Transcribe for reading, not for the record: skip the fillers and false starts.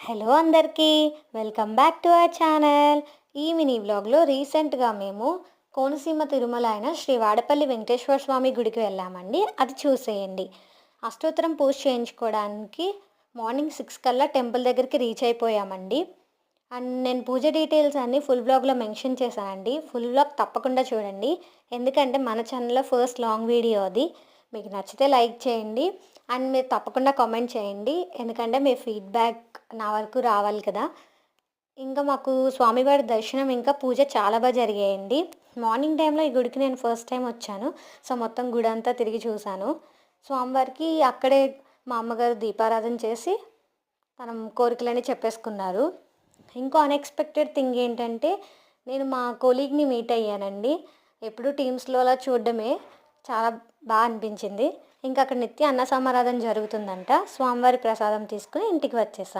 Hello అందరికీ welcome back to our channel. ఈ mini వ్లాగ్లో రీసెంట్గా మేము కోనసీమ తిరుమల అయిన శ్రీ వాడపల్లి వెంకటేశ్వర స్వామి గుడికి వెళ్ళామండి. అది చూసేయండి. అష్టోత్తరం పూజ చేయించుకోవడానికి మార్నింగ్ 6 కల్లా టెంపుల్ దగ్గరికి రీచ్ అయిపోయామండి. అండ్ నేను పూజ డీటెయిల్స్ అన్నీ ఫుల్ వ్లాగ్లో మెన్షన్ చేశానండి. ఫుల్ వ్లాగ్ తప్పకుండా చూడండి, ఎందుకంటే మన ఛానల్లో ఫస్ట్ లాంగ్ వీడియో అది. మీకు నచ్చితే లైక్ చేయండి అండ్ మీరు తప్పకుండా కామెంట్ చేయండి, ఎందుకంటే మీ ఫీడ్బ్యాక్ నా వరకు రావాలి కదా. ఇంకా మాకు స్వామివారి దర్శనం ఇంకా పూజ చాలా బాగా జరిగాయండి. మార్నింగ్ టైంలో ఈ గుడికి నేను ఫస్ట్ టైం వచ్చాను. సో మొత్తం గుడి అంతా తిరిగి చూశాను. స్వామివారికి అక్కడే మా అమ్మగారు దీపారాధన చేసి తన కోరికలని చెప్పేసుకున్నారు. ఇంకో అన్ఎక్స్పెక్టెడ్ థింగ్ ఏంటంటే, నేను మా కొలీగ్ని మీట్ అయ్యానండి. ఎప్పుడు టీమ్స్లో అలా చూడడమే, చాలా బాగా అనిపించింది. ఇంకా అక్కడ నిత్య అన్న సమారాధన జరుగుతుందంట. స్వామివారి ప్రసాదం తీసుకుని ఇంటికి వచ్చేసాం.